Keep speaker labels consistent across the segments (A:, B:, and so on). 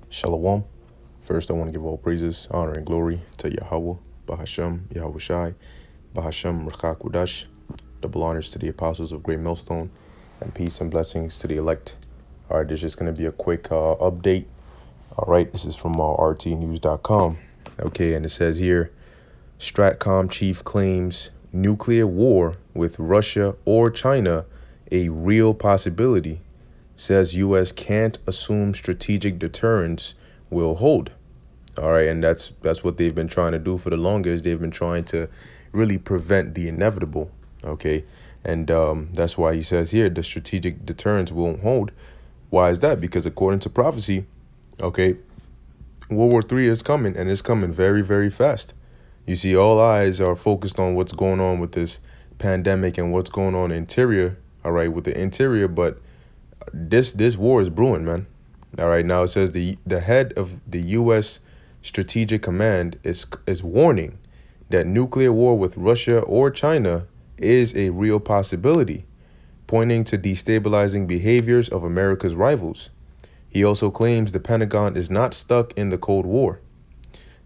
A: Shalom. First, I want to give all praises, honor, and glory to Yahweh, Bahashem, Yahweh Shai, Bahashem, Rchakudash. Double honors to the apostles of Great Millstone, and peace and blessings to the elect. All right, this is going to be a quick update. All right, this is from rtnews.com. Okay, and it says here, Stratcom chief claims nuclear war with Russia or China a real possibility. Says U.S. can't assume strategic deterrence will hold. All right, and that's what they've been trying to do for the longest. They've been trying to really prevent the inevitable. Okay, and that's why he says here the strategic deterrence won't hold. Why is that? Because according to prophecy, okay, World War III is coming, and it's coming very, very fast. You see, all eyes are focused on what's going on with this pandemic and what's going on interior. All right, with the interior, but this war is brewing, man. All right, now it says the head of the U.S. Strategic Command is warning that nuclear war with Russia or China is a real possibility, pointing to destabilizing behaviors of America's rivals. He also claims the Pentagon is not stuck in the Cold War.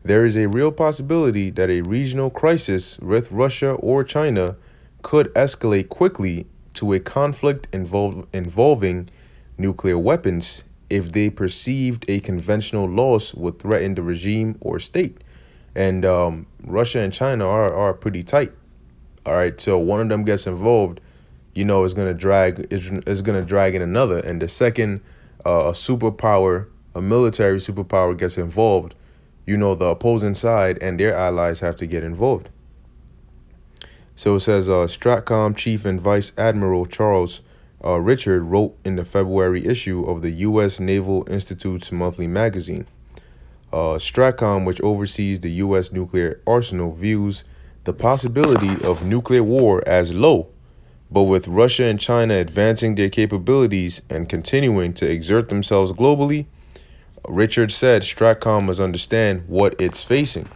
A: There is a real possibility that a regional crisis with Russia or China could escalate quickly to a conflict involving nuclear weapons if they perceived a conventional loss would threaten the regime or state. And Russia and China are pretty tight. All right, so one of them gets involved, you know, is gonna drag in another, and the second a superpower, a military superpower gets involved, you know, the opposing side and their allies have to get involved. So it says Stratcom Chief and Vice Admiral Charles Richard wrote in the February issue of the U.S. Naval Institute's monthly magazine. Stratcom, which oversees the U.S. nuclear arsenal, views the possibility of nuclear war as low, but with Russia and China advancing their capabilities and continuing to exert themselves globally, Richard said Stratcom must understand what it's facing.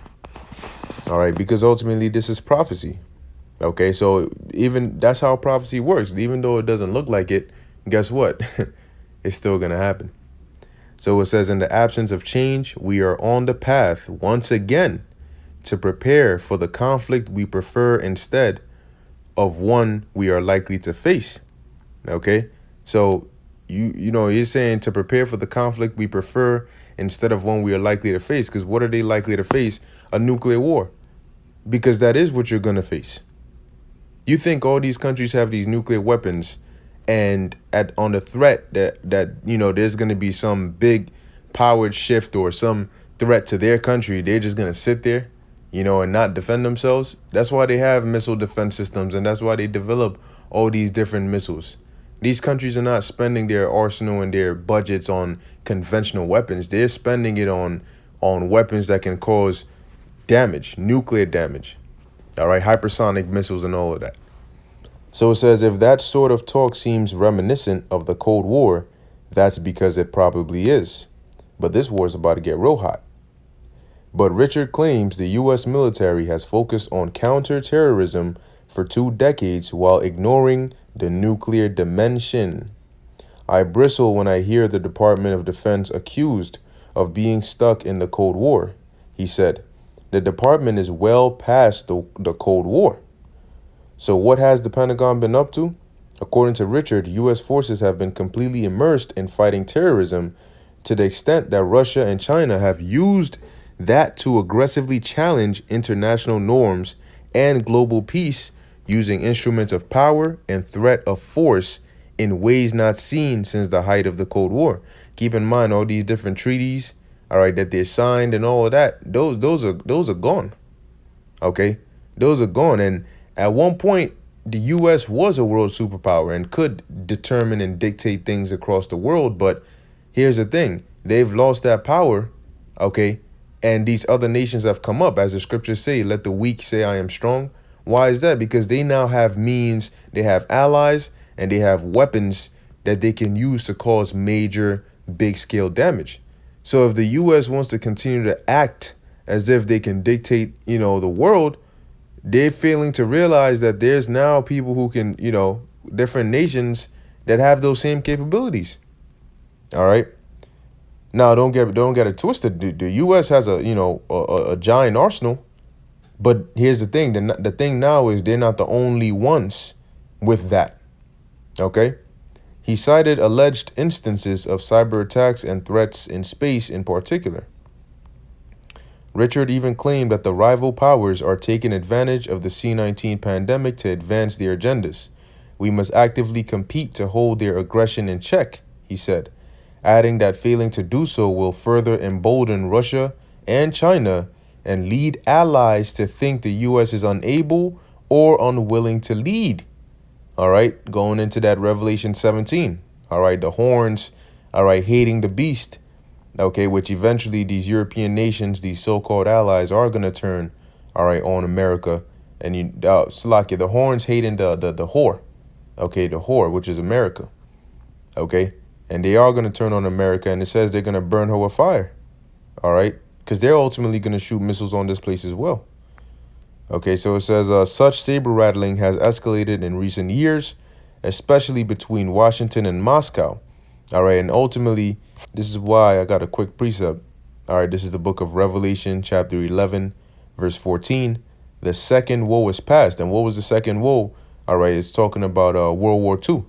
A: All right, because ultimately this is prophecy. Okay, so even that's how prophecy works. Even though it doesn't look like it, guess what? It's still going to happen. So it says, in the absence of change, we are on the path once again to prepare for the conflict we prefer instead of one we are likely to face. Okay, so you know, he's saying to prepare for the conflict we prefer instead of one we are likely to face. Because what are they likely to face? A nuclear war. Because that is what you're going to face. You think all these countries have these nuclear weapons, and on the threat that you know there's going to be some big powered shift or some threat to their country, they're just going to sit there, you know, and not defend themselves? That's why they have missile defense systems, and that's why they develop all these different missiles. These countries are not spending their arsenal and their budgets on conventional weapons. They're spending it on weapons that can cause damage, nuclear damage. All right, hypersonic missiles and all of that. So it says, if that sort of talk seems reminiscent of the Cold War, that's because it probably is. But this war is about to get real hot. But Richard claims the U.S. military has focused on counterterrorism for 2 decades while ignoring the nuclear dimension. I bristle when I hear the Department of Defense accused of being stuck in the Cold War, he said. The department is well past the Cold War. So what has the Pentagon been up to? According to Richard, U.S. forces have been completely immersed in fighting terrorism to the extent that Russia and China have used that to aggressively challenge international norms and global peace using instruments of power and threat of force in ways not seen since the height of the Cold War. Keep in mind all these different treaties, all right, that they signed and all of that. Those are gone. Okay, those are gone. And at one point, the U.S. was a world superpower and could determine and dictate things across the world. But here's the thing. They've lost that power, okay? And these other nations have come up. As the scriptures say, let the weak say I am strong. Why is that? Because they now have means, they have allies, and they have weapons that they can use to cause major, big-scale damage. So if the U.S. wants to continue to act as if they can dictate, you know, the world, they're failing to realize that there's now people who can, you know, different nations that have those same capabilities. All right. Now, don't get it twisted. The U.S. has a giant arsenal, but here's the thing. The thing now is they're not the only ones with that. Okay. He cited alleged instances of cyber attacks and threats in space in particular. Richard even claimed that the rival powers are taking advantage of the C-19 pandemic to advance their agendas. We must actively compete to hold their aggression in check, he said, adding that failing to do so will further embolden Russia and China and lead allies to think the U.S. is unable or unwilling to lead. All right, going into that Revelation 17. All right, the horns, all right, hating the beast. Okay, which eventually these European nations, these so-called allies, are going to turn, all right, on America. And Slovakia, the horns hating the whore. Okay, the whore, which is America. Okay, and they are going to turn on America, and it says they're going to burn her with fire. All right, because they're ultimately going to shoot missiles on this place as well. Okay, so it says such saber rattling has escalated in recent years, especially between Washington and Moscow. All right, and ultimately, this is why I got a quick precept. All right, this is the book of Revelation, chapter 11, verse 14. The second woe is past. And what was the second woe? All right, it's talking about World War II.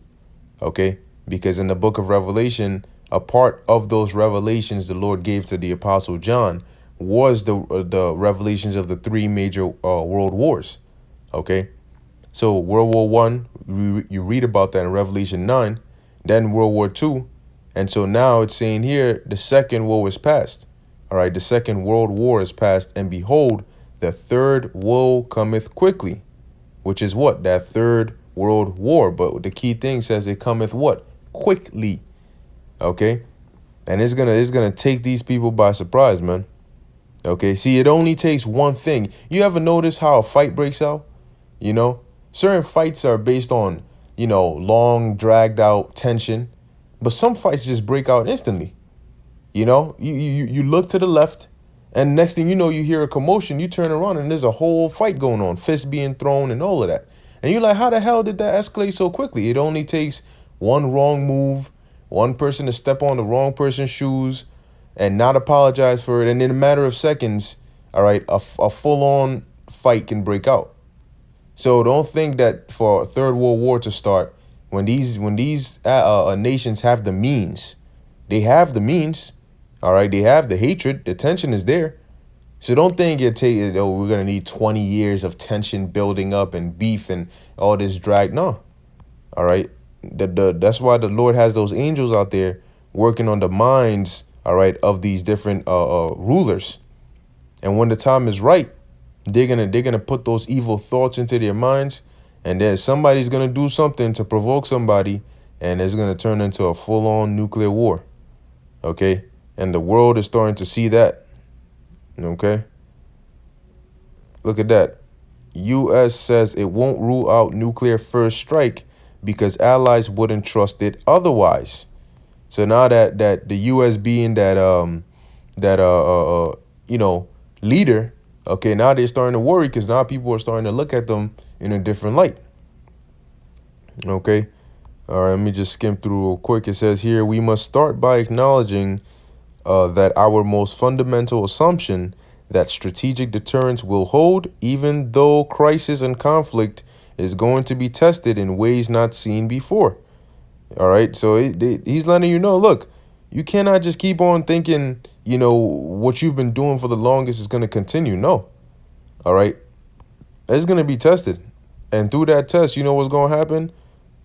A: Okay, because in the book of Revelation, a part of those revelations the Lord gave to the Apostle John was the revelations of the three major world wars. Okay, so World War One, you read about that in Revelation 9. Then World War II. And so now it's saying here, the second woe is past. All right, the second world war is past. And behold, the third woe cometh quickly, which is what? That third world war. But the key thing says it cometh what? Quickly. Okay. And it's gonna take these people by surprise, man. Okay. See, it only takes one thing. You ever notice how a fight breaks out? You know, certain fights are based on, long dragged out tension, but some fights just break out instantly. You look to the left, and next thing you know, you hear a commotion. You turn around and there's a whole fight going on, fists being thrown and all of that. And you're like, how the hell did that escalate so quickly? It only takes one wrong move, one person to step on the wrong person's shoes and not apologize for it. And in a matter of seconds, all right, a full-on fight can break out. So don't think that for a third world war to start, when these nations have the means, they have the means. All right, they have the hatred. The tension is there. So don't think we're going to need 20 years of tension building up and beef and all this drag. No. All right. That's why the Lord has those angels out there working on the minds, all right, of these different rulers. And when the time is right, they're gonna put those evil thoughts into their minds, and then somebody's gonna do something to provoke somebody, and it's gonna turn into a full-on nuclear war. Okay, and the world is starting to see that. Okay, look at that. U.S. says it won't rule out nuclear first strike because allies wouldn't trust it otherwise. So now that the U.S. being that leader. Okay, now they're starting to worry because now people are starting to look at them in a different light. Okay. All right, let me just skim through real quick. It says here, we must start by acknowledging that our most fundamental assumption that strategic deterrence will hold, even though crisis and conflict is going to be tested in ways not seen before. All right, so he's letting you know, look, you cannot just keep on thinking, what you've been doing for the longest is going to continue. No. All right. It's going to be tested. And through that test, you know what's going to happen?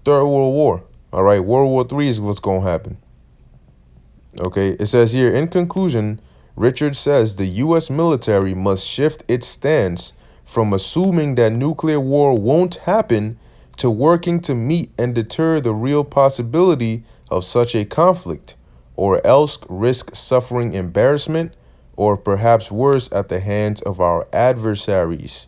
A: Third World War. All right. World War III is what's going to happen. Okay. It says here, in conclusion, Richard says the U.S. military must shift its stance from assuming that nuclear war won't happen to working to meet and deter the real possibility of such a conflict, or else risk suffering embarrassment or perhaps worse at the hands of our adversaries.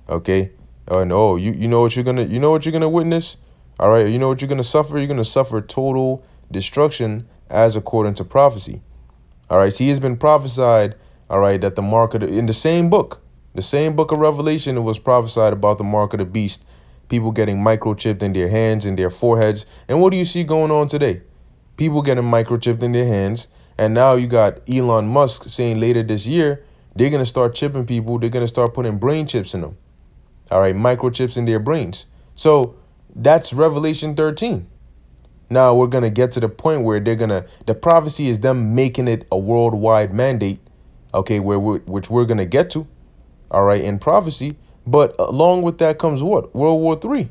A: Okay. And you know what you're gonna witness. All right. You know what you're gonna suffer. You're gonna suffer total destruction as according to prophecy. All right. See, it's been prophesied. All right, that the mark of in the same book of Revelation, it was prophesied about the mark of the beast, people getting microchipped in their hands and their foreheads. And what do you see going on today? People getting microchipped in their hands And now you got Elon Musk saying later this year, they're going to start chipping people. They're going to start putting brain chips in them. All right, microchips in their brains. So that's Revelation 13. Now we're going to get to the point where the prophecy is them making it a worldwide mandate, okay, which we're going to get to, all right, in prophecy. But along with that comes what? World War III.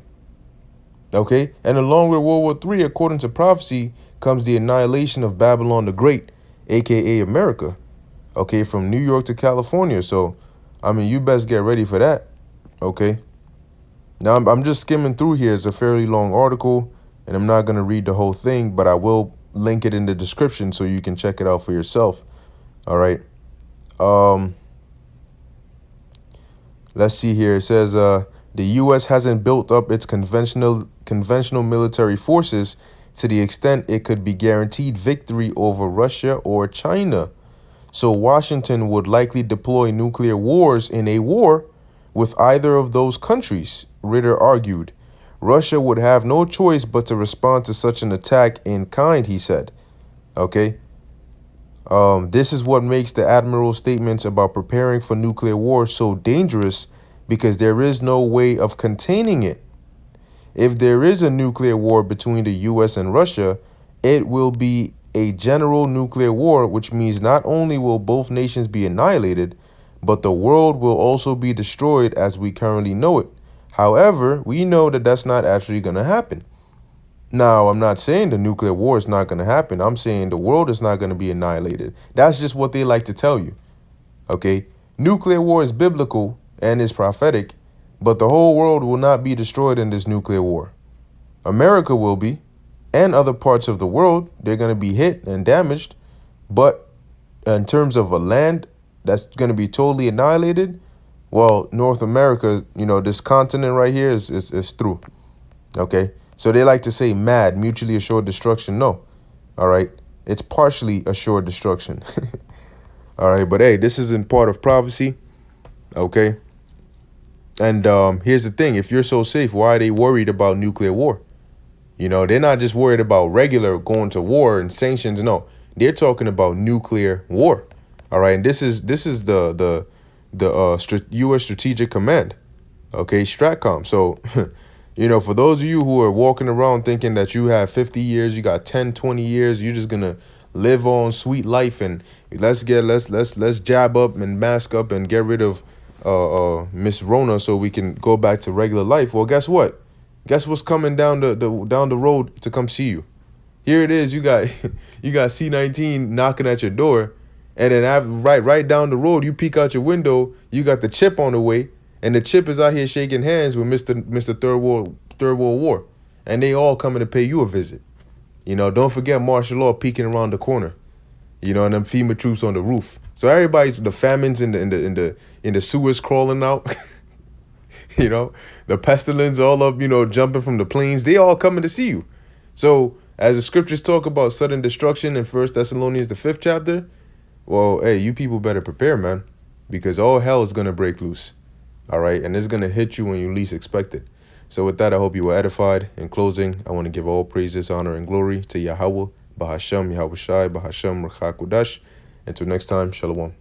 A: Okay, and along with World War III, according to prophecy, comes the annihilation of Babylon the Great, aka America. Okay, from New York to California. So, I mean, you best get ready for that. Okay. Now, I'm just skimming through here. It's a fairly long article, and I'm not going to read the whole thing, but I will link it in the description so you can check it out for yourself. All right. Let's see here. It says the U.S. hasn't built up its conventional military forces to the extent it could be guaranteed victory over Russia or China. So Washington would likely deploy nuclear wars in a war with either of those countries, Ritter argued. Russia would have no choice but to respond to such an attack in kind, he said. Okay. This is what makes the admiral's statements about preparing for nuclear war so dangerous, because there is no way of containing it. If there is a nuclear war between the U.S. and Russia, it will be a general nuclear war, which means not only will both nations be annihilated, but the world will also be destroyed as we currently know it. However, we know that that's not actually going to happen. Now, I'm not saying the nuclear war is not going to happen. I'm saying the world is not going to be annihilated. That's just what they like to tell you. Okay? Nuclear war is biblical and is prophetic, but the whole world will not be destroyed in this nuclear war. America will be, and other parts of the world, they're going to be hit and damaged. But in terms of a land that's going to be totally annihilated, well, North America, this continent right here is through. Okay? So they like to say MAD, mutually assured destruction. No. All right. It's partially assured destruction. All right. But hey, this isn't part of prophecy. Okay. And here's the thing. If you're so safe, why are they worried about nuclear war? They're not just worried about regular going to war and sanctions. No, they're talking about nuclear war. All right. And this is the U.S. Strategic Command. Okay. STRATCOM. So for those of you who are walking around thinking that you have 50 years, you got 10, 20 years, you're just going to live on sweet life and let's jab up and mask up and get rid of Miss Rona so we can go back to regular life. Well, guess what? Guess what's coming down the road to come see you? Here it is. You got C-19 knocking at your door, and then right down the road, you peek out your window, you got the chip on the way. And the chip is out here shaking hands with Mr. Third World War. And they all coming to pay you a visit. Don't forget martial law peeking around the corner. And them FEMA troops on the roof. So everybody's, the famines in the sewers crawling out. The pestilence all up, jumping from the plains. They all coming to see you. So as the scriptures talk about sudden destruction in 1 Thessalonians, the 5th chapter, well, hey, you people better prepare, man. Because all hell is going to break loose. All right, and it's going to hit you when you least expect it. So with that, I hope you were edified. In closing, I want to give all praises, honor, and glory to Yahweh, Bahashem, Yahweh Shai, Bahashem, Rcha Kudash. Until next time, Shalom.